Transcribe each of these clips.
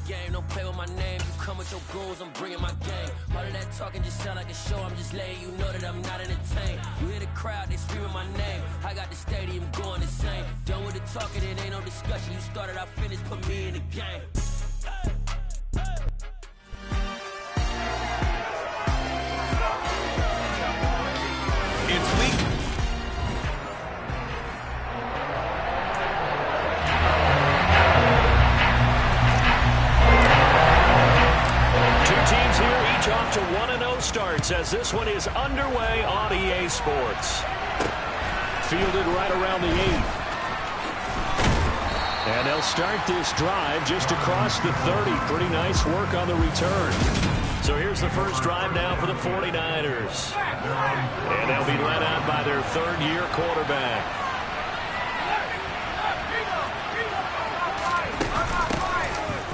game. Don't play with my name. You come with your goons, I'm bringing my gang. All of that talking just sound like a show. I'm just letting you know that I'm not entertained. You hear the crowd, they screaming my name. I got the stadium going insane. Done with the talking, it ain't no discussion. You started, I finished, put me in the game. It's week. Two teams here, each off to 1-0 starts as this one is underway on EA Sports. Fielded right around the 8. And they'll start this drive just across the 30. Pretty nice work on the return. So here's the first drive now for the 49ers. And they'll be led out by their third-year quarterback.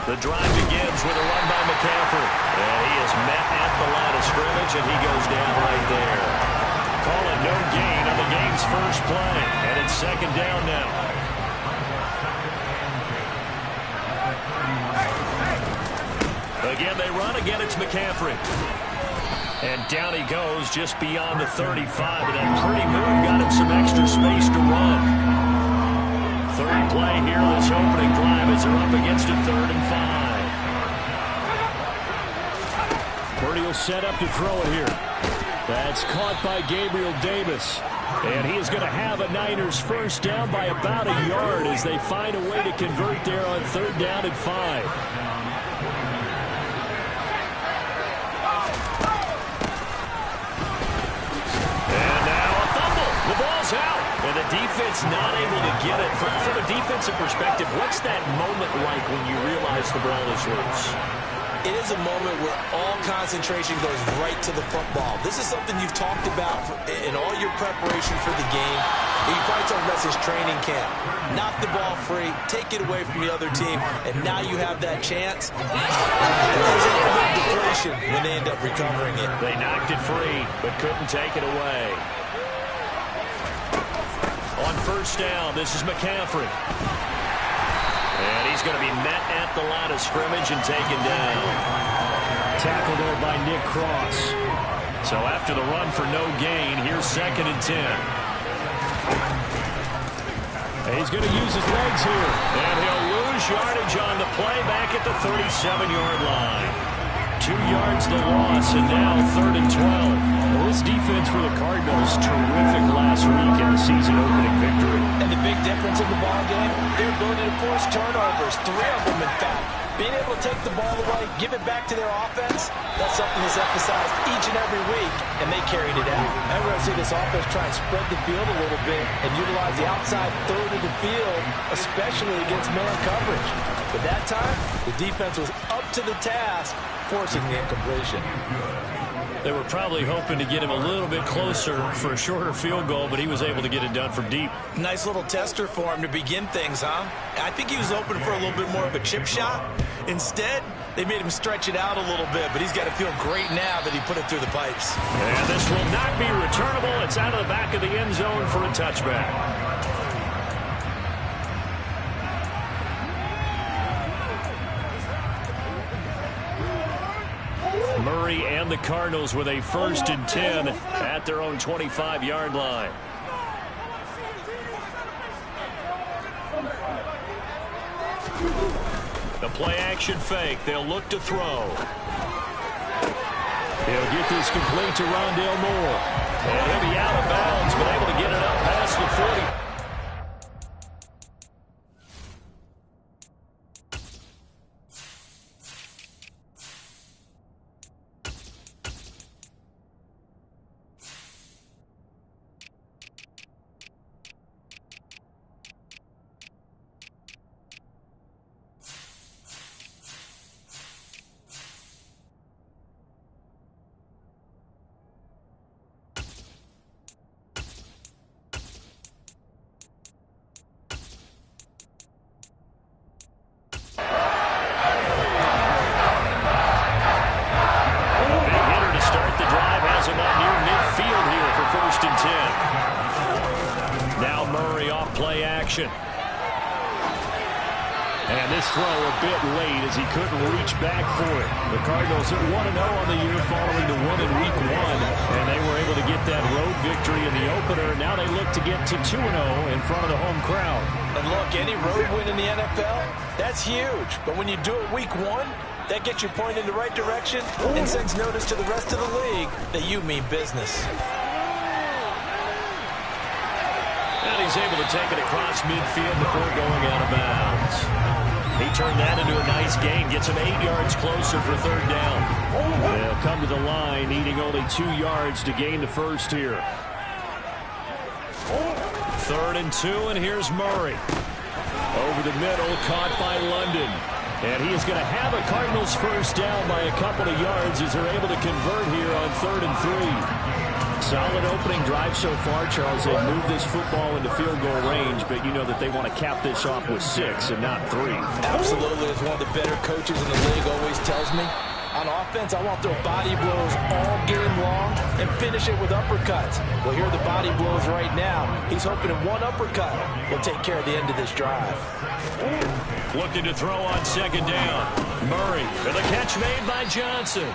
The drive begins with a run by McCaffrey. And he is met at the line of scrimmage, and he goes down right there. Call it no gain on the game's first play. And it's second down now. Again, they run. Again, it's McCaffrey. And down he goes just beyond the 35. And that pretty move got him some extra space to run. Third play here, this opening drive as they're up against a 3rd and 5. Purdy will set up to throw it here. That's caught by Gabriel Davis. And he is going to have a Niners first down by about a yard as they find a way to convert there on 3rd down and 5. Out, and the defense not able to get it. From a defensive perspective, what's that moment like when you realize the ball is loose? It is a moment where all concentration goes right to the football. This is something you've talked about in all your preparation for the game. You probably talked about since training camp. Knock the ball free, take it away from the other team, and now you have that chance. There's a little deflation when they end up recovering it. They knocked it free, but couldn't take it away. On first down, this is McCaffrey. And he's going to be met at the line of scrimmage and taken down. Tackled there by Nick Cross. So after the run for no gain, here's 2nd and 10. And he's going to use his legs here. And he'll lose yardage on the play back at the 37-yard line. 2 yards the loss, and now 3rd and 12. Well, this defense for the Cardinals, terrific last week in the season-opening victory. And the big difference in the ball game, their ability to force turnovers, 3 of them in fact. Being able to take the ball away, give it back to their offense, that's something that's emphasized each and every week, and they carried it out. And we're going to see this offense try and spread the field a little bit and utilize the outside third of the field, especially against man coverage. But that time, the defense was up to the task, forcing the incompletion. They were probably hoping to get him a little bit closer for a shorter field goal, but he was able to get it done from deep. Nice little tester for him to begin things, huh? I think he was open for a little bit more of a chip shot. Instead, they made him stretch it out a little bit, but he's got to feel great now that he put it through the pipes. And this will not be returnable. It's out of the back of the end zone for a touchback. Murray and the Cardinals with a 1st and 10 at their own 25-yard line. The play-action fake. They'll look to throw. He'll get this complete to Rondale Moore. And he'll be out of bounds, but able to get it up past the 40. And this throw a bit late as he couldn't reach back for it. The Cardinals are 1-0 on the year following the win in Week 1. And they were able to get that road victory in the opener. Now they look to get to 2-0 in front of the home crowd. And look, any road win in the NFL, that's huge. But when you do it Week 1, that gets you pointed in the right direction and sends notice to the rest of the league that you mean business. And he's able to take it across midfield before going out of bounds. He turned that into a nice gain, gets him 8 yards closer for third down. They'll come to the line, needing only 2 yards to gain the first here. 3rd and 2, and here's Murray. Over the middle, caught by London. And he is going to have a Cardinals first down by a couple of yards as they're able to convert here on 3rd and 3. Solid opening drive so far, Charles. They've moved this football into field goal range, but you know that they want to cap this off with 6 and not 3. Absolutely, as one of the better coaches in the league always tells me, on offense, I want to throw body blows all game long and finish it with uppercuts. Well, here are the body blows right now. He's hoping that one uppercut will take care of the end of this drive. Looking to throw on 2nd down. Murray for the catch made by Johnson.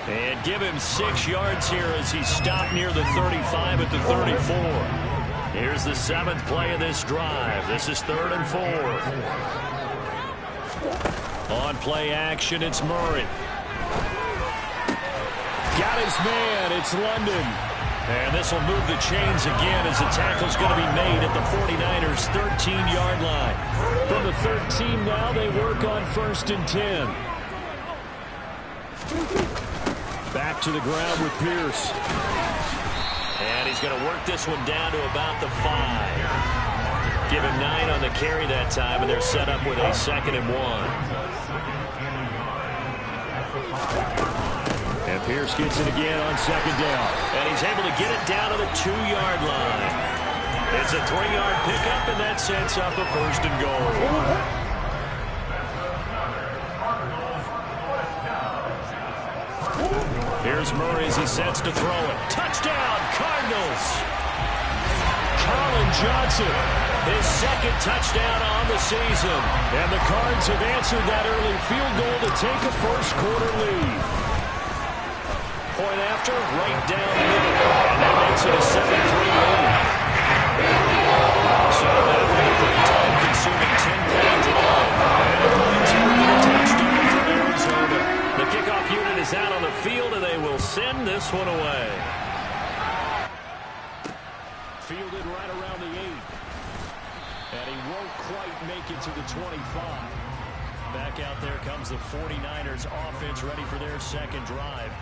And give him 6 yards here as he stopped near the 35 at the 34. Here's the 7th play of this drive. This is 3rd and 4. On play action, it's Murray. Got his man. It's London. And this will move the chains again as the tackle's going to be made at the 49ers' 13-yard line. From the 13 now, they work on 1st and 10. Back to the ground with Pierce. And he's going to work this one down to about the 5. Give him 9 on the carry that time, and they're set up with a 2nd and 1. And Pierce gets it again on 2nd down. And he's able to get it down to the 2-yard line. It's a 3-yard pickup, and that sets up a 1st and goal. Here's Murray as he sets to throw it. Touchdown, Cardinals! Colin Johnson, his 2nd touchdown on the season. And the Cards have answered that early field goal to take a first-quarter lead. Point after, right down the middle. And that makes it a 7-3 lead. So that will be a pretty time-consuming 10-play drive. And it leads here to a touchdown for Arizona. The kickoff unit is out on the field, and they will send this one away. Fielded right around the 8. And he won't quite make it to the 25. Back out there comes the 49ers offense ready for their 2nd drive.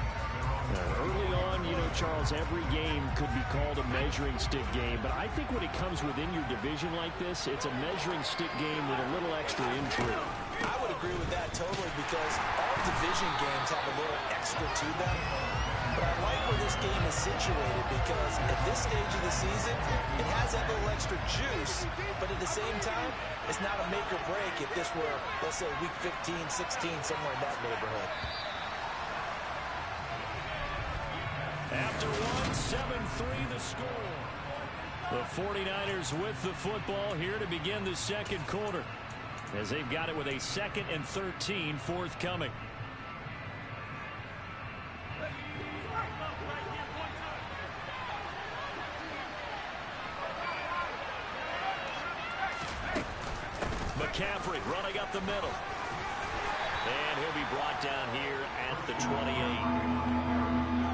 Early on, you know, Charles, every game could be called a measuring stick game. But I think when it comes within your division like this, it's a measuring stick game with a little extra intrigue. I would agree with that totally because all division games have a little extra to them. But I like where this game is situated because at this stage of the season, it has that little extra juice. But at the same time, it's not a make or break if this were, let's say, week 15, 16, somewhere in that neighborhood. After 7-3 the score. The 49ers with the football here to begin the 2nd quarter, as they've got it with a 2nd and 13 forthcoming. McCaffrey running up the middle. And he'll be brought down here at the 28.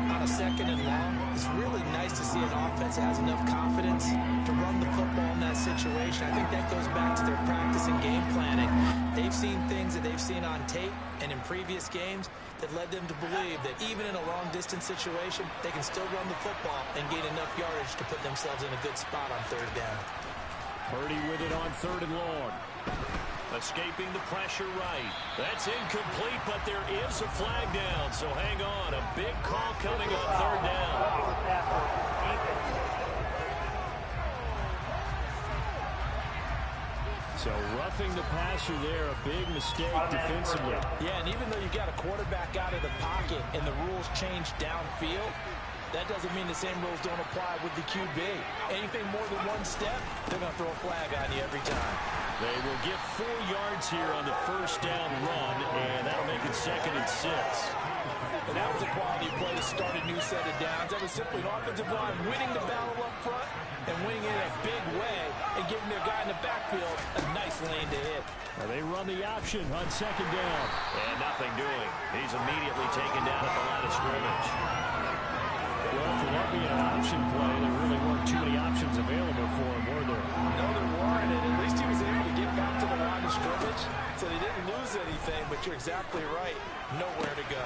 On a 2nd and long, it's really nice to see an offense that has enough confidence to run the football in that situation. I think that goes back to their practice and game planning. They've seen things that they've seen on tape and in previous games that led them to believe that even in a long-distance situation, they can still run the football and gain enough yardage to put themselves in a good spot on 3rd down. Purdy with it on 3rd and long. Escaping the pressure right. That's incomplete, but there is a flag down, so hang on. A big call coming on 3rd down. So roughing the passer there, a big mistake defensively. Yeah, and even though you got a quarterback out of the pocket and the rules change downfield, that doesn't mean the same rules don't apply with the QB. Anything more than one step, they're going to throw a flag on you every time. They will get 4 yards yards here on the first down run, and that'll make it 2nd and 6. And that was a quality play to start a new set of downs. That was simply an offensive line winning the battle up front and winning it in a big way and giving their guy in the backfield a nice lane to hit. Well, they run the option on 2nd down. And nothing doing. He's immediately taken down at the line of scrimmage. Well, for that being an option play, there really weren't too many options available for him, were there? No, there weren't, and at least he was able to get back to the line of scrimmage, so they didn't lose anything, but you're exactly right. Nowhere to go.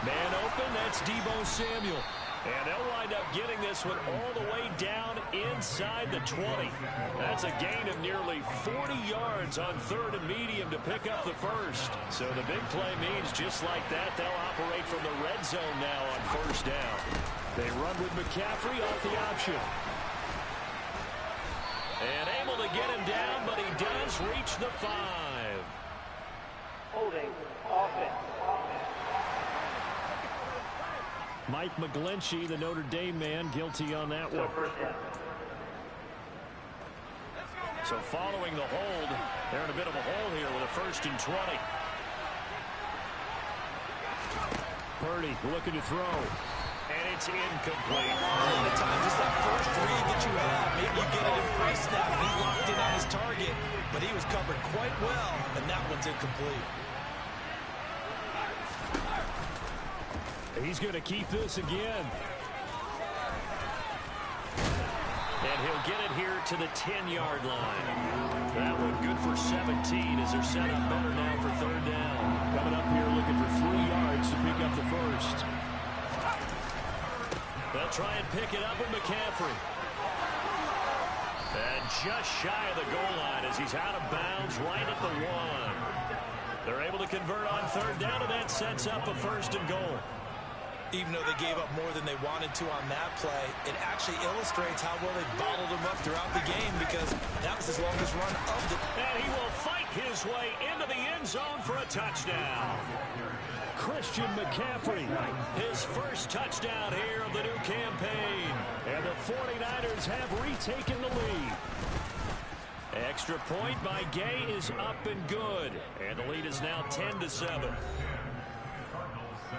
Man open, that's Deebo Samuel. And they'll wind up getting this one all the way down inside the 20. That's a gain of nearly 40 yards on 3rd and medium to pick up the first. So the big play means just like that, they'll operate from the red zone now on 1st down. They run with McCaffrey off the option. And able to get him down, but he does reach the 5. Holding offense. Mike McGlinchey, the Notre Dame man, guilty on that one. So following the hold, they're in a bit of a hole here with a 1st and 20. Purdy looking to throw. And it's incomplete. A lot of times it's that first read that you have. Maybe you get it in pre-snap and he's locked in on his target, but he was covered quite well, and that one's incomplete. He's going to keep this again. And he'll get it here to the 10-yard line. That one good for 17 as they're set up better now for 3rd down. Coming up here looking for 3 yards to pick up the first. They'll try and pick it up with McCaffrey. And just shy of the goal line as he's out of bounds right at the 1. They're able to convert on 3rd down, and that sets up a 1st and goal. Even though they gave up more than they wanted to on that play, it actually illustrates how well they bottled him up throughout the game because that was his longest run of the... And he will fight his way into the end zone for a touchdown. Christian McCaffrey, his first touchdown here of the new campaign. And the 49ers have retaken the lead. Extra point by Gay is up and good. And the lead is now 10-7.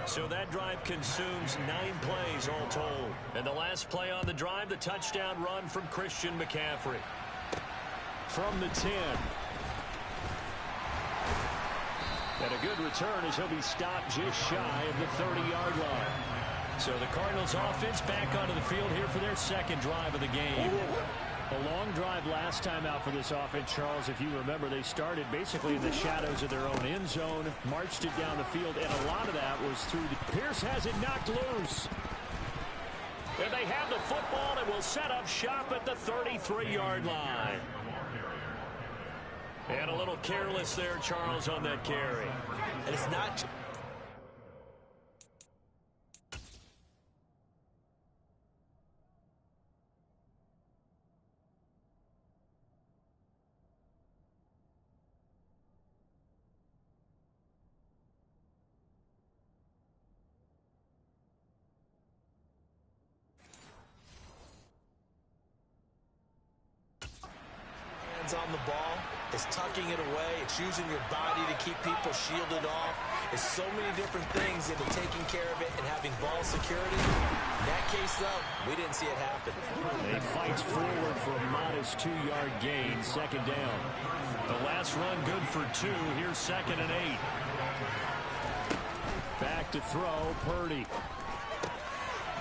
So that drive consumes 9 plays all told. And the last play on the drive, the touchdown run from Christian McCaffrey. From the 10. And a good return as he'll be stopped just shy of the 30-yard line. So the Cardinals offense back onto the field here for their 2nd drive of the game. A long drive last time out for this offense, Charles. If you remember, they started basically in the shadows of their own end zone, marched it down the field, and a lot of that was through the... Pierce has it knocked loose. And they have the football and will set up shop at the 33-yard line. And a little careless there, Charles, on that carry. And it's not... on the ball, it's tucking it away, it's using your body to keep people shielded off. It's so many different things into taking care of it and having ball security. In that case, though, we didn't see it happen. They fights forward for a modest 2-yard gain, 2nd down. The last run good for 2. Here's 2nd and 8. Back to throw, Purdy.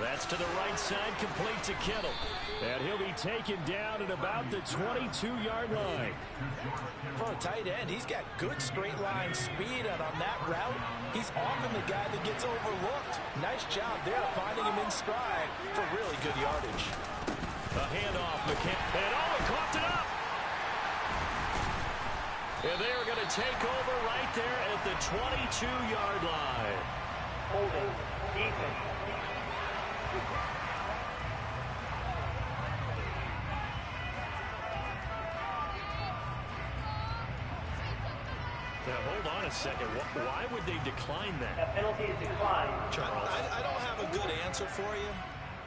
That's to the right side, complete to Kittle. And he'll be taken down at about the 22-yard line. For a tight end, he's got good straight line speed, and on that route, he's often the guy that gets overlooked. Nice job there finding him in stride for really good yardage. A handoff, McCaffrey. And he coughed it up. And they are going to take over right there at the 22-yard line. Holding defense. Now, hold on a second. Why would they decline that? That penalty is declined. Charles, I don't have a good answer for you,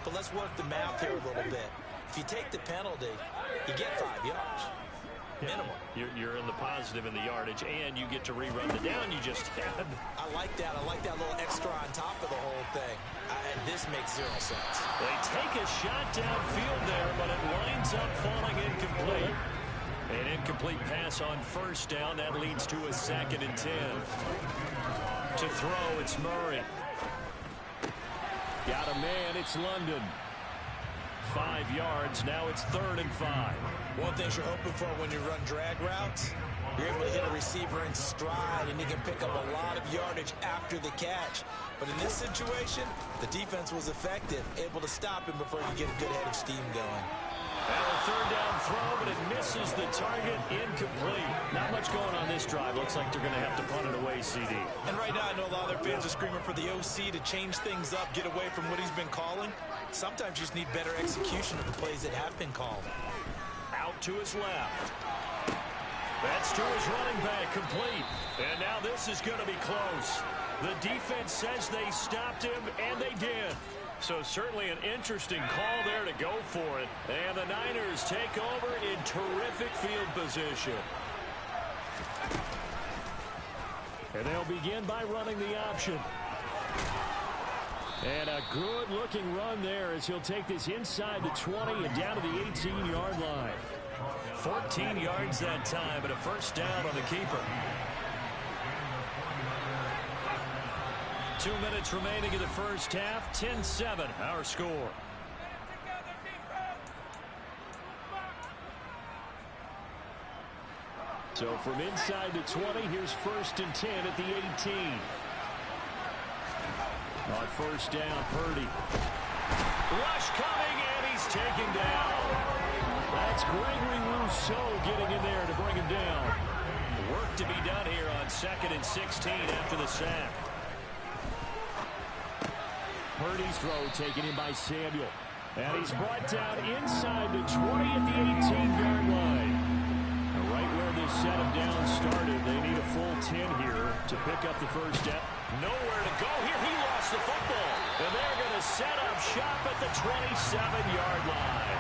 but let's work the math here a little bit. If you take the penalty, you get 5 yards. Minimal. You're in the positive in the yardage, and you get to rerun the down you just had. I like that. I like that little extra on top of the whole thing. And this makes zero sense. They take a shot downfield there, but it winds up falling incomplete. An incomplete pass on first down. That leads to a 2nd and 10. To throw, it's Murray. Got a man, it's London. 5 yards, now it's 3rd and 5. One thing you're hoping for when you run drag routes, you're able to hit a receiver in stride, and he can pick up a lot of yardage after the catch. But in this situation, the defense was effective, able to stop him before you get a good head of steam going. And a 3rd down throw, but it misses the target, incomplete. Not much going on this drive. Looks like they're going to have to punt it away, CD. And right now, I know a lot of their fans are screaming for the OC to change things up, get away from what he's been calling. Sometimes you just need better execution of the plays that have been called. Out to his left. That's to his running back, complete. And now this is going to be close. The defense says they stopped him, and they did. So certainly an interesting call there to go for it. And the Niners take over in terrific field position. And they'll begin by running the option. And a good-looking run there as he'll take this inside the 20 and down to the 18-yard line. 14 yards that time, and a 1st down on the keeper. 2 minutes remaining in the first half. 10-7, our score. So from inside the 20, here's 1st and 10 at the 18. On 1st down, Purdy. Rush coming, and he's taken down. That's Gregory Rousseau getting in there to bring him down. Work to be done here on 2nd and 16 after the sack. Purdy's throw taken in by Samuel. And he's brought down inside the 20 at the 18-yard line. And right where this set him down started, they need a full 10 here to pick up the 1st step. Nowhere to go here. He lost the football. And they're going to set up shop at the 27-yard line.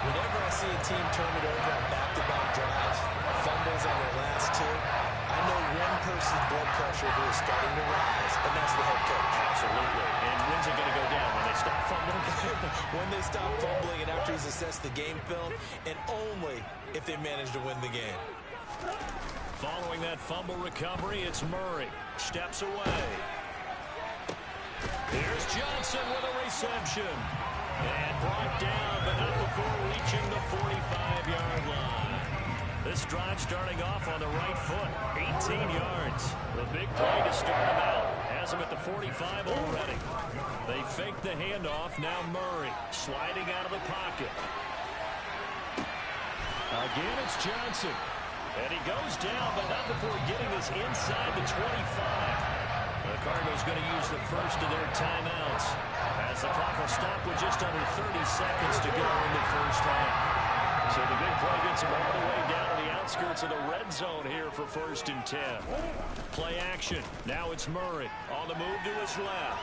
Whenever I see a team turn it over on back-to-back drives, fumbles on their last 2, I know one person's blood pressure who is starting to rise, and that's the head coach. Absolutely. And when's it going to go down? When they stop fumbling? When they stop fumbling and after he's assessed the game film, and only if they manage to win the game. Following that fumble recovery, it's Murray. Steps away. Here's Johnson with a reception. And brought down, but not before reaching the 45-yard line. This drive starting off on the right foot. 18 yards. The big play to start him out. Has him at the 45 already. They fake the handoff. Now Murray sliding out of the pocket. Again, it's Johnson. And he goes down, but not before getting this inside the 25. The Cardinals going to use the first of their timeouts as the clock will stop with just under 30 seconds to go in the first half. So the big play gets him all the way down to the outskirts of the red zone here for 1st and 10. Play action. Now it's Murray on the move to his left.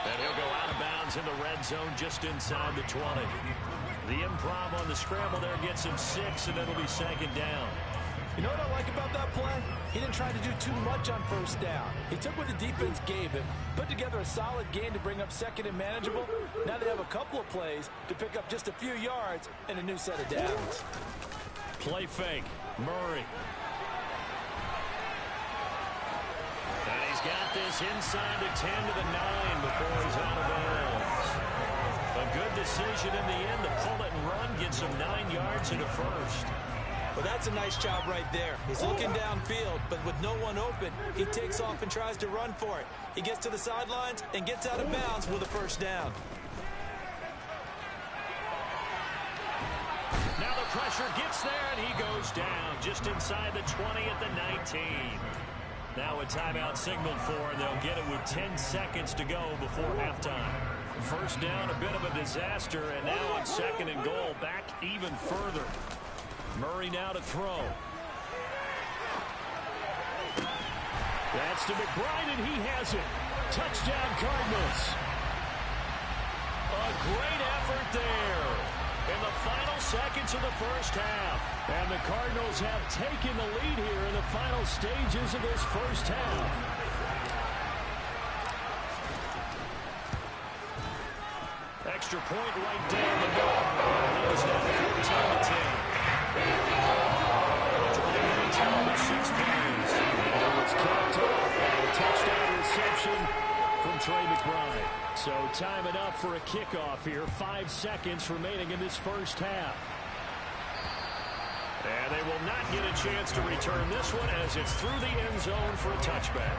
And he'll go out of bounds in the red zone just inside the 20. The improv on the scramble there gets him 6, and it'll be 2nd down. You know what I like about that play? He didn't try to do too much on 1st down. He took what the defense gave him, put together a solid game to bring up 2nd and manageable. Now they have a couple of plays to pick up just a few yards and a new set of downs. Play fake. Murray. And he's got this inside the 10 to the 9 before he's out of bounds. A good decision in the end to pull it and run, gets him 9 yards and a 1st. Well, that's a nice job right there. He's looking downfield, but with no one open, he takes off and tries to run for it. He gets to the sidelines and gets out of bounds with a 1st down. Now the pressure gets there, and he goes down just inside the 20 at the 19. Now a timeout signaled for, and they'll get it with 10 seconds to go before halftime. 1st down, a bit of a disaster, and now on 2nd and goal, back even further. Murray now to throw. That's to McBride, and he has it. Touchdown, Cardinals. A great effort there. in the final seconds of the first half. And the Cardinals have taken the lead here in the final stages of this first half. Extra point right down the middle. It is now 14-10. 6 plays. And it was capped off by a touchdown reception from Trey McBride. So time enough for a kickoff here. 5 seconds remaining in this first half. And they will not get a chance to return this one as it's through the end zone for a touchback.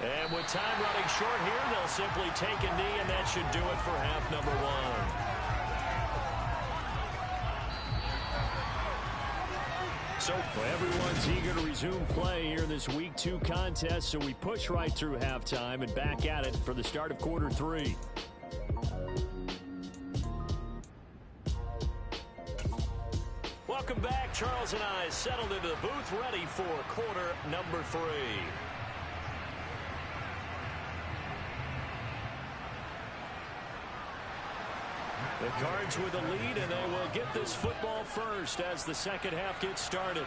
And with time running short here, they'll simply take a knee, and that should do it for half number 1. So everyone's eager to resume play here in this Week 2 contest, so we push right through halftime and back at it for the start of quarter 3. Welcome back. Charles and I settled into the booth ready for quarter number 3. The Cards with the lead, and they will get this football first as the second half gets started.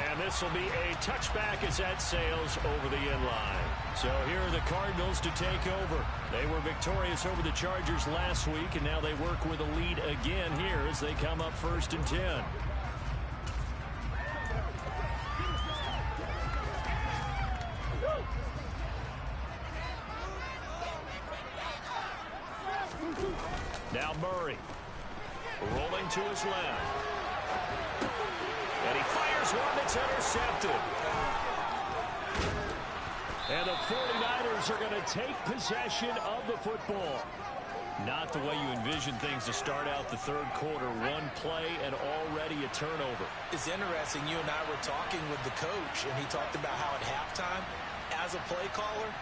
And this will be a touchback as that sails over the end line. So here are the Cardinals to take over. They were victorious over the Chargers last week, and now they work with a lead again here as they come up 1st and 10. Now Murray, rolling to his left. And he fires one that's intercepted. And the 49ers are going to take possession of the football. Not the way you envision things to start out the third quarter. One play and already a turnover. It's interesting. You and I were talking with the coach, and he talked about how at halftime, as a play caller,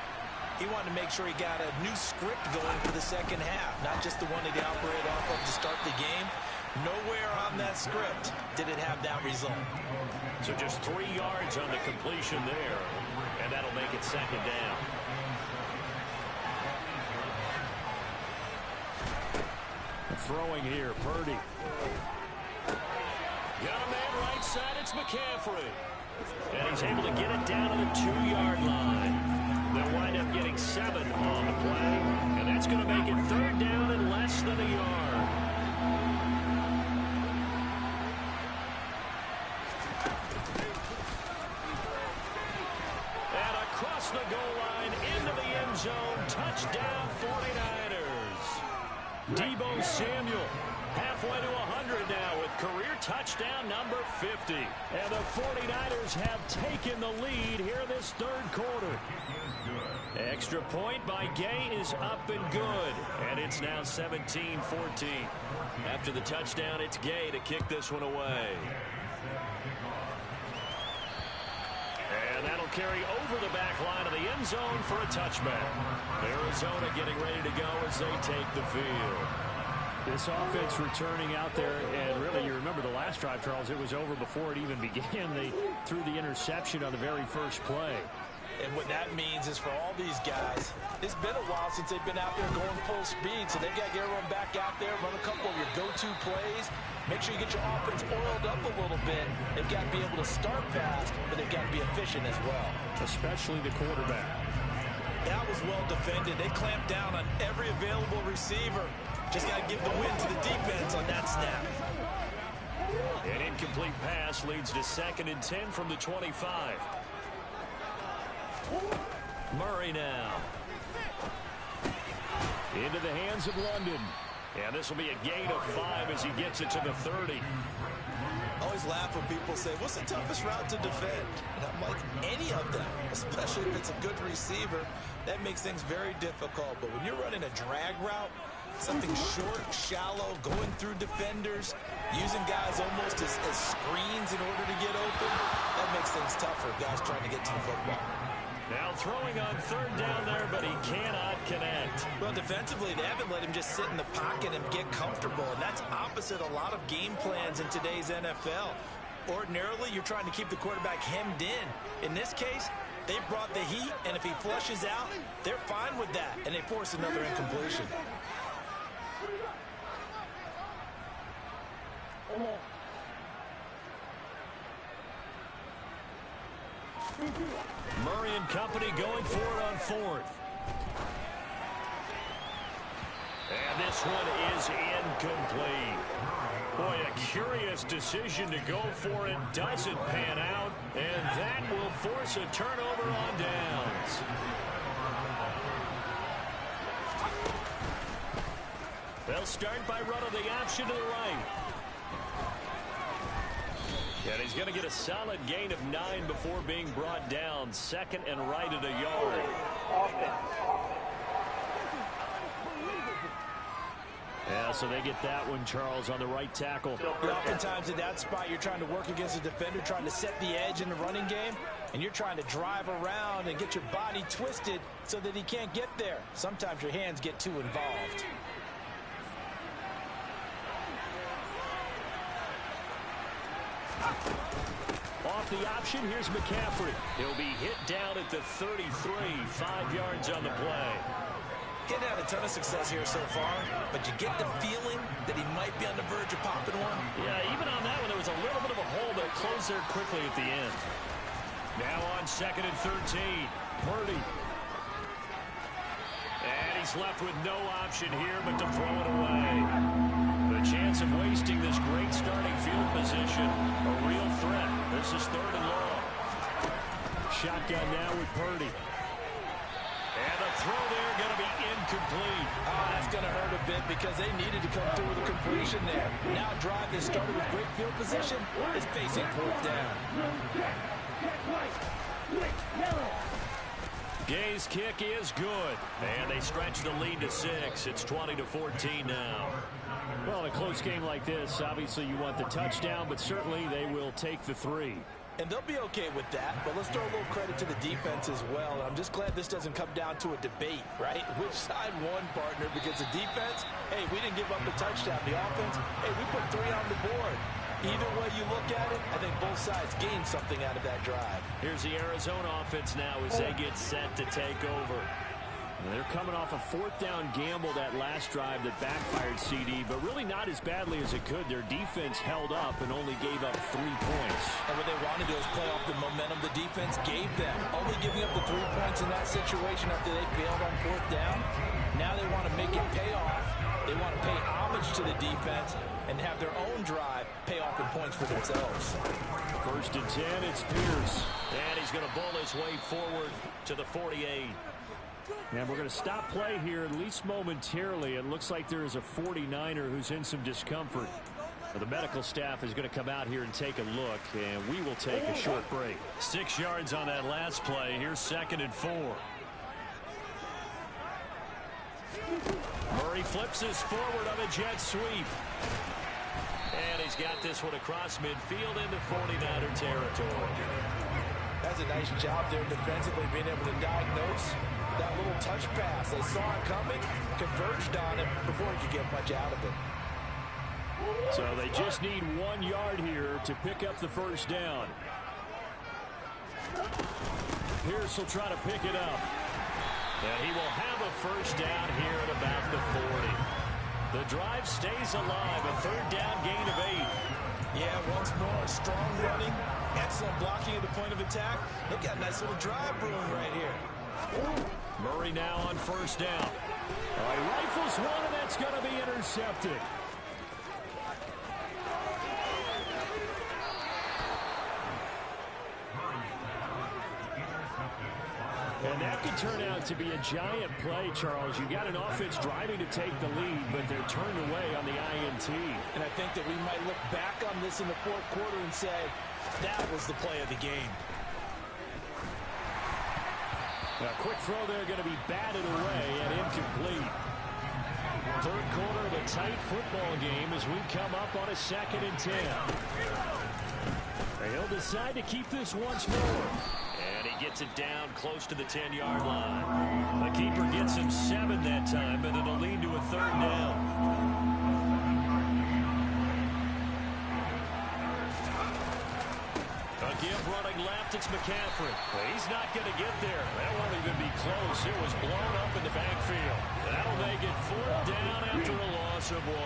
he wanted to make sure he got a new script going for the second half, not just the one that he operated off of to start the game. Nowhere on that script did it have that result. So just 3 yards on the completion there, and that'll make it second down. Throwing here, Purdy. Got a man right side, it's McCaffrey. And he's able to get it down to the 2-yard line. They'll wind up getting 7 on the play, and that's going to make it third down and less than a yard. And across the goal line, into the end zone, touchdown 49ers. Deebo Samuel, halfway to 100 now with career touchdown number 50. And the 49ers have taken the lead here this third quarter. Extra point by Gay is up and good. And it's now 17-14. After the touchdown, it's Gay to kick this one away. And that'll carry over the back line of the end zone for a touchback. Arizona getting ready to go as they take the field. This offense returning out there, and really, you remember the last drive, Charles, it was over before it even began. They threw the interception on the very first play. And what that means is for all these guys, it's been a while since they've been out there going full speed, so they've got to get everyone back out there, run a couple of your go-to plays, make sure you get your offense oiled up a little bit. They've got to be able to start fast, but they've got to be efficient as well. Especially the quarterback. That was well defended. They clamped down on every available receiver. Just got to give the win to the defense on that snap. An incomplete pass leads to 2nd and 10 from the 25. Murray now. Into the hands of London. And this will be a gain of 5 as he gets it to the 30. I always laugh when people say, what's the toughest route to defend? And I'm like, any of them, especially if it's a good receiver. That makes things very difficult. But when you're running a drag route, something short, shallow, going through defenders, using guys almost as screens in order to get open, that makes things tougher, guys trying to get to the football. Now throwing on 3rd down there, but he cannot connect. Well, defensively, they haven't let him just sit in the pocket and get comfortable, and that's opposite a lot of game plans in today's NFL. Ordinarily, you're trying to keep the quarterback hemmed in. In this case, they brought the heat, and if he flushes out, they're fine with that, and they force another incompletion. Murray and company going for it on fourth. And this one is incomplete. Boy, a curious decision to go for it. Doesn't pan out, and that will force a turnover on downs. They'll start by running the option to the right. And he's going to get a solid gain of 9 before being brought down. Second and right at a yard. Yeah, so they get that one, Charles, on the right tackle. Oftentimes in that spot, you're trying to work against a defender, trying to set the edge in the running game, and you're trying to drive around and get your body twisted so that he can't get there. Sometimes your hands get too involved. Off the option, here's McCaffrey. He'll be hit down at the 33, 5 yards on the play. He's had a ton of success here so far, but you get the feeling that he might be on the verge of popping one. Yeah, even on that one, there was a little bit of a hole that closed there quickly at the end. Now on second and 13, Purdy. And he's left with no option here but to throw it away. The chance of wasting this great starting field position, a real threat. This is third and long. Shotgun now with Purdy. And the throw there going to be incomplete. Oh, that's going to hurt a bit because they needed to come through with a completion there. Now drive that started with great field position is facing fourth down. Gay's kick is good. And they stretch the lead to 6. It's 20-14 now. Well, in a close game like this, obviously you want the touchdown, but certainly they will take the 3. And they'll be okay with that, but let's throw a little credit to the defense as well. I'm just glad this doesn't come down to a debate, right? Which side won, partner? Because the defense, hey, we didn't give up the touchdown. The offense, hey, we put 3 on the board. Either way you look at it, I think both sides gained something out of that drive. Here's the Arizona offense now as they get set to take over. They're coming off a fourth down gamble that last drive that backfired, CD, but really not as badly as it could. Their defense held up and only gave up 3 points. And what they wanted to do is play off the momentum the defense gave them. Only giving up the 3 points in that situation after they failed on fourth down. Now they want to make it pay off. They want to pay homage to the defense and have their own drive pay off in points for themselves. First and 10, it's Pierce. And he's going to bull his way forward to the 48. And we're going to stop play here, at least momentarily. It looks like there is a 49er who's in some discomfort. The medical staff is going to come out here and take a look, and we will take a short break. 6 yards on that last play. Here's second and 4. Murray flips this forward on a jet sweep. And he's got this one across midfield into 49er territory. That's a nice job there defensively, being able to diagnose that little touch pass. They saw it coming, converged on it before he could get much out of it. So they just need 1 yard here to pick up the first down. Pierce will try to pick it up. And he will have a first down here at about the 40. The drive stays alive, a third down gain of 8. Yeah, once more, strong running, excellent blocking at the point of attack. They've got a nice little drive brewing right here. Murray now on first down. He rifles one, and that's going to be intercepted. And that could turn out to be a giant play, Charles. You got an offense driving to take the lead, but they're turned away on the INT. And I think that we might look back on this in the fourth quarter and say, that was the play of the game. A quick throw there going to be batted away and incomplete. Third quarter of a tight football game as we come up on a 2nd and 10. He'll decide to keep this once more. And he gets it down close to the 10-yard line. The keeper gets him 7 that time, but it'll lead to a third down. it's McCaffrey. Well, he's not going to get there. That won't even be close. It was blown up in the backfield. That'll make it 4th down after a loss of 1.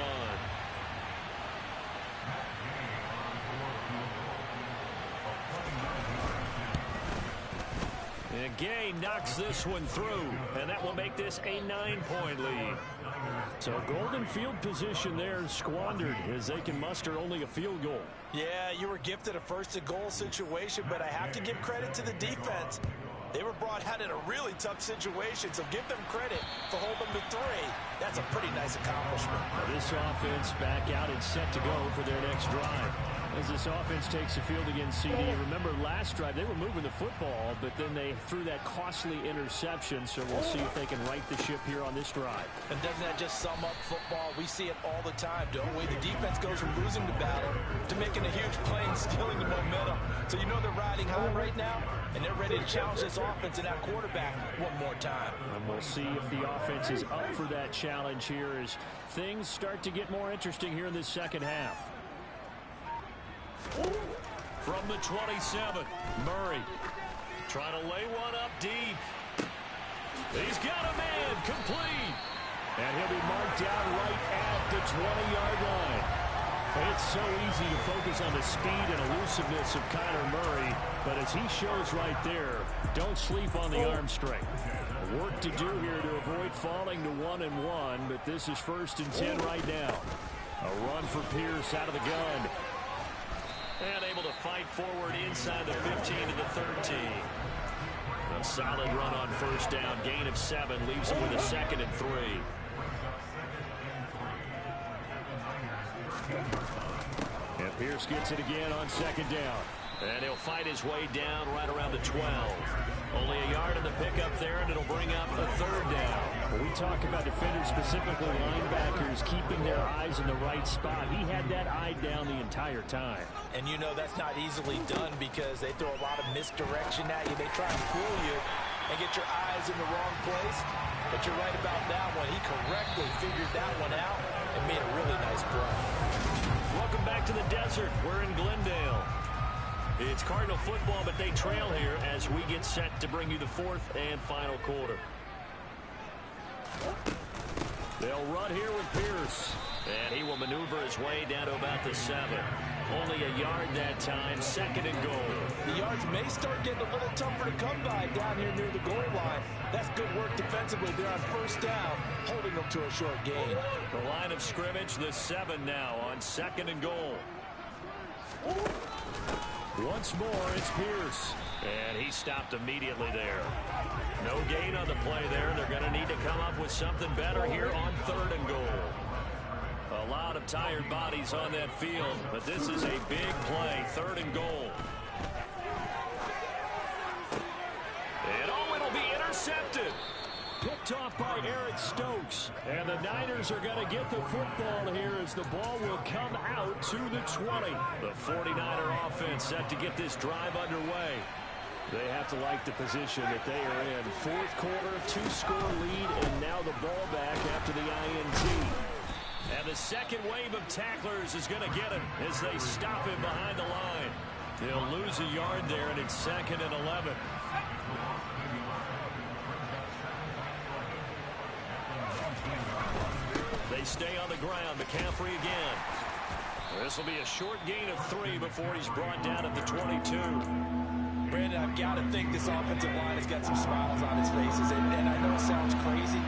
And Gay knocks this one through, and that will make this a 9-point lead. So golden field position there squandered as they can muster only a field goal. Yeah, you were gifted a first-and-goal situation, but I have to give credit to the defense. They were brought out in a really tough situation, so give them credit for holding them to 3. That's a pretty nice accomplishment. Now this offense back out and set to go for their next drive. As this offense takes the field against CD, remember last drive they were moving the football, but then they threw that costly interception, so we'll see if they can right the ship here on this drive. And doesn't that just sum up football? We see it all the time, don't we? The defense goes from losing the battle to making a huge play and stealing the momentum. So you know they're riding high right now, and they're ready to challenge this offense and that quarterback one more time. And we'll see if the offense is up for that challenge here as things start to get more interesting here in this second half. From the 27, Murray trying to lay one up deep. He's got a man, complete. And he'll be marked down right at the 20-yard line. And it's so easy to focus on the speed and elusiveness of Kyler Murray, but as he shows right there, don't sleep on the arm strength. Work to do here to avoid falling to 1-1, but this is 1st and 10 right now. A run for Pierce out of the gun. And able to fight forward inside the 15 to the 13. A solid run on 1st down. Gain of 7 leaves him with a 2nd and 3. And Pierce gets it again on 2nd down. And he'll fight his way down right around the 12. Only a yard in the pickup there, and it'll bring up a 3rd down. When we talk about defenders, specifically linebackers, keeping their eyes in the right spot, he had that eye down the entire time. And you know that's not easily done because they throw a lot of misdirection at you. They try and fool you and get your eyes in the wrong place. But you're right about that one. He correctly figured that one out and made a really nice play. Welcome back to the desert. We're in Glendale. It's Cardinal football, but they trail here as we get set to bring you the 4th and final quarter. They'll run here with Pierce. And he will maneuver his way down to about the 7. Only a yard that time, 2nd and goal. The yards may start getting a little tougher to come by down here near the goal line. That's good work defensively. They're on 1st down, holding them to a short gain. The line of scrimmage, the 7 now on 2nd and goal. Once more, it's Pierce. And he stopped immediately there. No gain on the play there. They're going to need to come up with something better here on 3rd and goal. A lot of tired bodies on that field, but this is a big play, 3rd and goal. And it'll be intercepted. Picked off by Eric Stokes. And the Niners are going to get the football here as the ball will come out to the 20. The 49er offense set to get this drive underway. They have to like the position that they are in. 4th quarter, 2-score lead, and now the ball back after the INT. And the second wave of tacklers is going to get him as they stop him behind the line. He'll lose a yard there, and it's 2nd and 11. They stay on the ground. McCaffrey again. This will be a short gain of 3 before he's brought down at the 22. Brandon, I've got to think this offensive line has got some smiles on its faces. And I know it sounds crazy,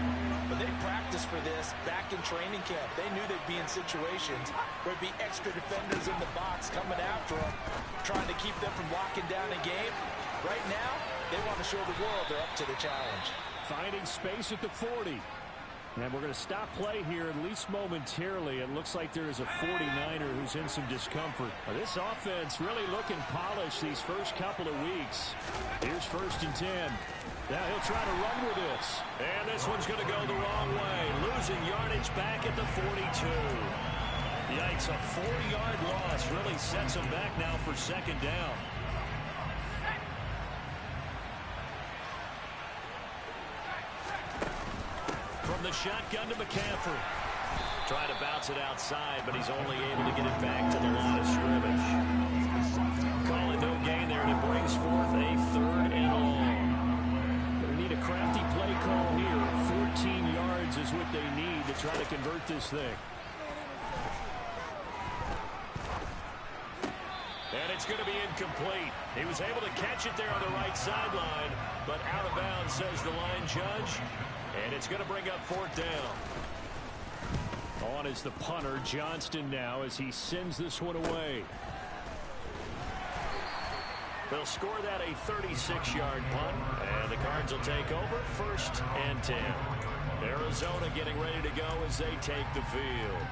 but they practiced for this back in training camp. They knew they'd be in situations where there'd be extra defenders in the box coming after them, trying to keep them from locking down a game. Right now, they want to show the world they're up to the challenge. Finding space at the 40. And we're going to stop play here, at least momentarily. It looks like there is a 49er who's in some discomfort. Now, this offense really looking polished these first couple of weeks. Here's 1st and 10. Now he'll try to run with this. And this one's going to go the wrong way. Losing yardage back at the 42. Yikes, a 40-yard loss really sets him back now for 2nd down. From the shotgun to McCaffrey. Trying to bounce it outside, but he's only able to get it back to the line of scrimmage. Calling no gain there, and it brings brings forth a 3rd and long. They need a crafty play call here. 14 yards is what they need to try to convert this thing. And it's going to be incomplete. He was able to catch it there on the right sideline, but out of bounds, says the line judge. And it's going to bring up 4th down. On is the punter, Johnston, now as he sends this one away. They'll score that a 36-yard punt, and the Cards will take over 1st and 10. Arizona getting ready to go as they take the field.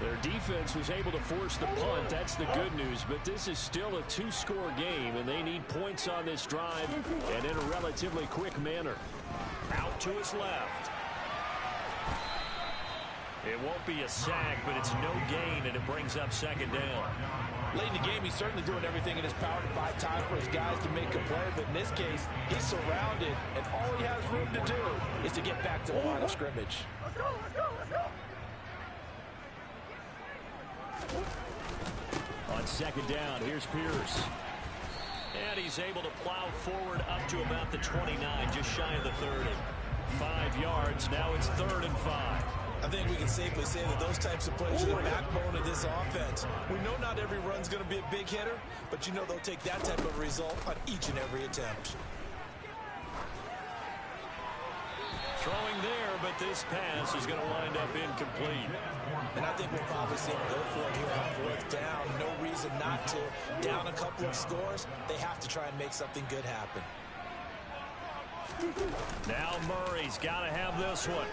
Their defense was able to force the punt. That's the good news. But this is still a 2-score game, and they need points on this drive and in a relatively quick manner. Out to his left. It won't be a sack, but it's no gain, and it brings up 2nd down. Late in the game, he's certainly doing everything in his power to buy time for his guys to make a play. But in this case, he's surrounded, and all he has room to do is to get back to the line of scrimmage. On 2nd down, here's Pierce. And he's able to plow forward up to about the 29, just shy of the 30. 5 yards, now it's 3rd and 5. I think we can safely say that those types of plays are the backbone of this offense. We know not every run's going to be a big hitter, but you know they'll take that type of result on each and every attempt. Throwing there, but this pass is going to wind up incomplete. And I think we'll probably see him go for it here on 4th down. No reason not to. Down a couple of scores, they have to try and make something good happen. Now Murray's got to have this one.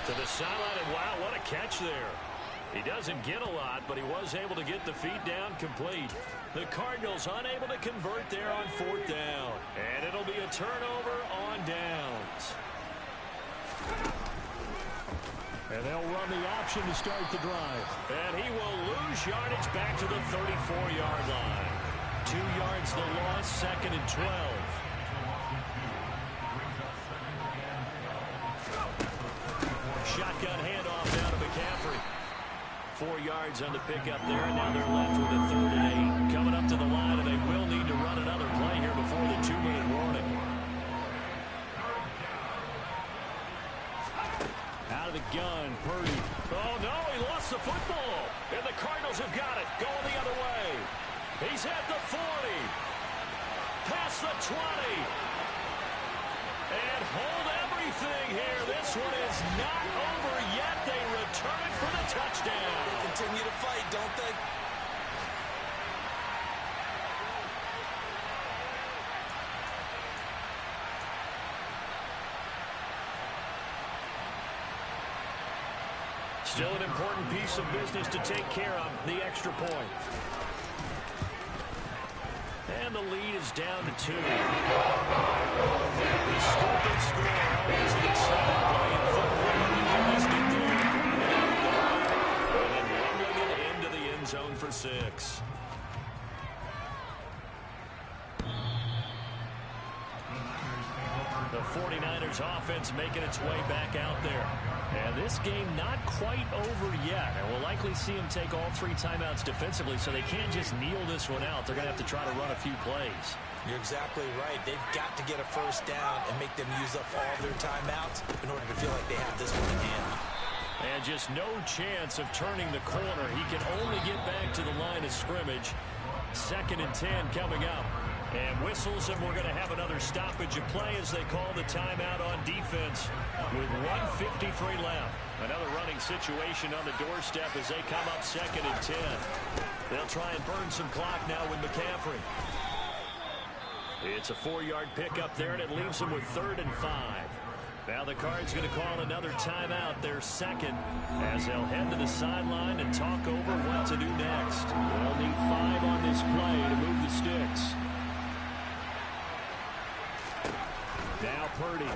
To the sideline, and wow, what a catch there. He doesn't get a lot, but he was able to get the feet down complete. The Cardinals unable to convert there on 4th down. And it'll be a turnover on downs. And they'll run the option to start the drive. And he will lose yardage back to the 34-yard line. 2 yards the loss, 2nd and 12. Shotgun handoff down to McCaffrey. 4 yards on the pickup there, and now they're left with a 3rd and 8. Coming up to the line, and they will need to run another play here before the 2-minute warning. Out of the gun, Purdy. Oh, no, he lost the football. And the Cardinals have got it, going the other way. He's at the 40. Past the 20. And hold everything here. This one is not over yet. They return it for the touchdown. They continue to fight, don't they? Still an important piece of business to take care of, the extra point. And the lead is down to 2. The scope score always an exciting play in football. And then rumbling it into the end zone for 6. The 49ers offense making its way back out there. And this game not quite over yet. And we'll likely see them take all 3 timeouts defensively, so they can't just kneel this one out. They're going to have to try to run a few plays. You're exactly right. They've got to get a 1st down and make them use up all their timeouts in order to feel like they have this one in hand. And just no chance of turning the corner. He can only get back to the line of scrimmage. 2nd and 10 coming up. And whistles, and we're going to have another stoppage of play as they call the timeout on defense with 1:53 left. Another running situation on the doorstep as they come up 2nd and 10. They'll try and burn some clock now with McCaffrey. It's a 4-yard pickup there, and it leaves them with 3rd and 5. Now the Cards going to call another timeout, their 2nd, as they'll head to the sideline and talk over what to do next. They'll need 5 on this play to move the sticks. Now Purdy.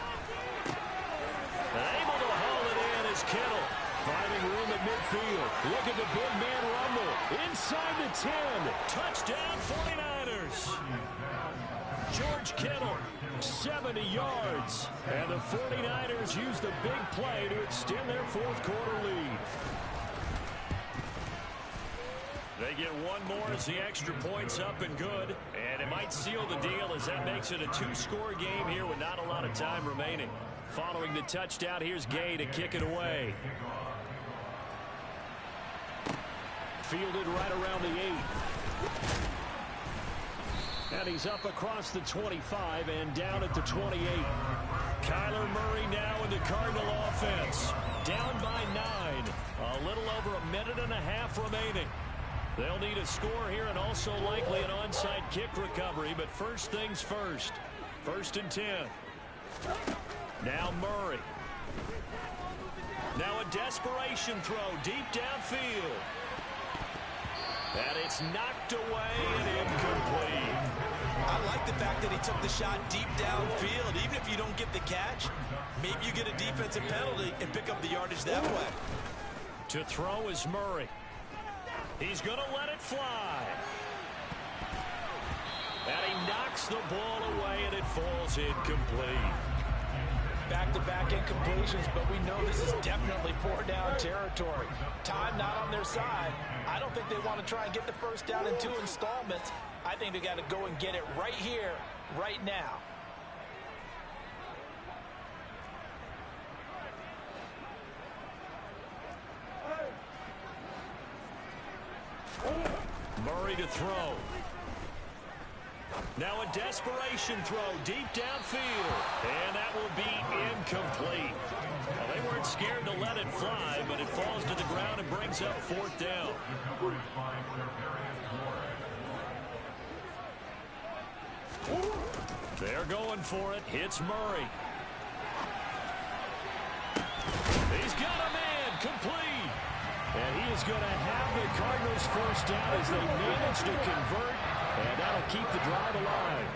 Able to haul it in is Kittle. Finding room at midfield. Look at the big man rumble. Inside the 10. Touchdown 49ers. George Kittle, 70 yards. And the 49ers use the big play to extend their 4th quarter lead. They get one more as the extra point's up and good. And it might seal the deal as that makes it a two-score game here with not a lot of time remaining. Following the touchdown, here's Gay to kick it away. Fielded right around the 8. And he's up across the 25 and down at the 28. Kyler Murray now in the Cardinal offense. Down by 9. A little over a minute and a half remaining. They'll need a score here and also likely an onside kick recovery. But first things first. 1st and 10. Now Murray. Now a desperation throw deep downfield. And it's knocked away and incomplete. I like the fact that he took the shot deep downfield. Even if you don't get the catch, maybe you get a defensive penalty and pick up the yardage that way. To throw is Murray. He's going to let it fly. And he knocks the ball away and it falls incomplete. Back-to-back incompletions, but we know this is definitely 4-down territory. Time not on their side. I don't think they want to try and get the first down in 2 installments. I think they got to go and get it right here, right now. Murray to throw. Now a desperation throw deep downfield. And that will be incomplete. Well, they weren't scared to let it fly, but it falls to the ground and brings up 4th down. They're going for it. Hits Murray. He's got a man complete. And he is going to have the Cardinals first down as they manage to convert. And that'll keep the drive alive.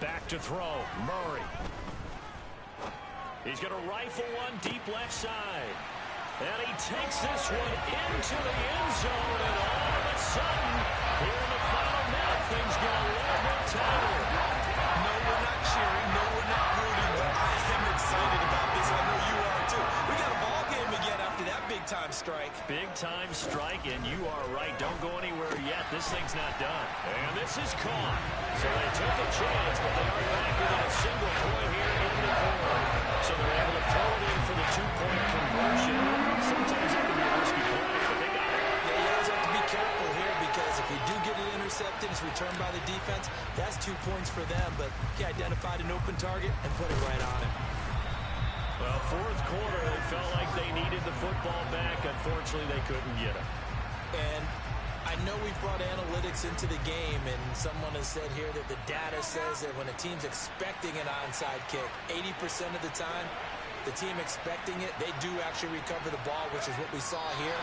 Back to throw. Murray. He's going to rifle one deep left side. And he takes this one into the end zone. And all of a sudden, here in the final minute, things get a little bit tighter. No, we're not cheering. No, we're not rooting. But I am excited about this. I know you are too. We got a ball game again after that big-time strike. Big-time strike, and you are right. Don't go anywhere yet. This thing's not done. And this is caught. So they took a chance, but they are back within a single point here in the 4th. So they're able to throw it in for the 2-point conversion. Sometimes it can be a risky play, but they got it. Yeah, you always have to be careful here because if you do get it intercepted, it's returned by the defense. That's 2 points for them, but he identified an open target and put it right on him. Well, 4th quarter, they felt like they needed the football back. Unfortunately, they couldn't get it. And I know we've brought analytics into the game, and someone has said here that the data says that when a team's expecting an onside kick, 80% of the time, the team expecting it, they do actually recover the ball, which is what we saw here.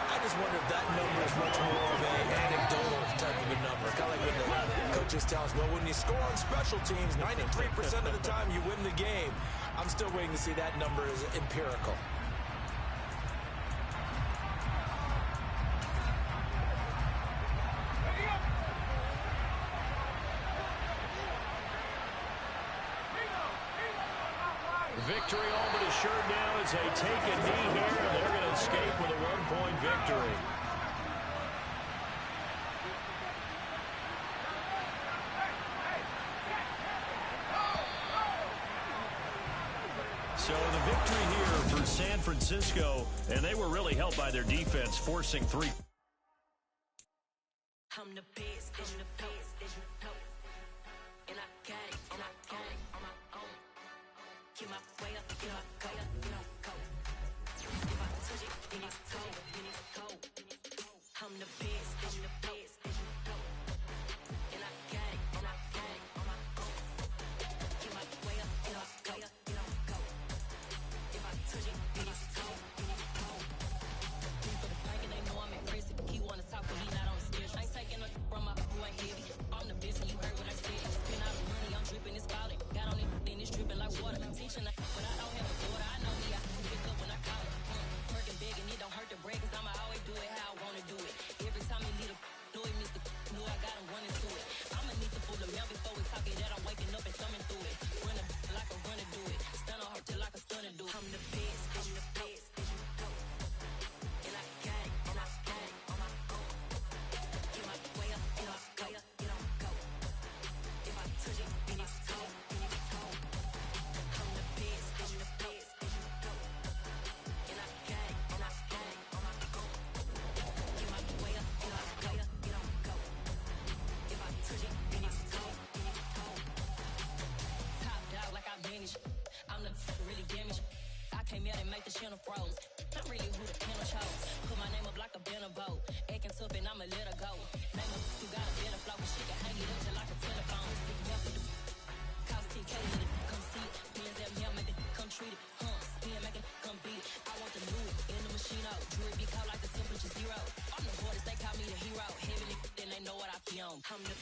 I just wonder if that number is much more of an anecdotal type of a number. Kind of like when the coaches tell us, well, when you score on special teams, 93% of the time you win the game. I'm still waiting to see that number is empirical. Victory all but assured now as they take a knee here, and they're going to escape with a 1-point victory. So the victory here for San Francisco, and they were really helped by their defense, forcing 3. ass up and I'ma let her go. Name her, you got a better flow, but she can hang it up just like a telephone. Cost 10K, let it come see it. Bands that here, make it come treat it. Spin, make it come beat it. I want the new in the machine out. Jewelry be called like the temperature zero. I'm the hardest, they call me the hero. Heavy, then they know what I be on. I'm the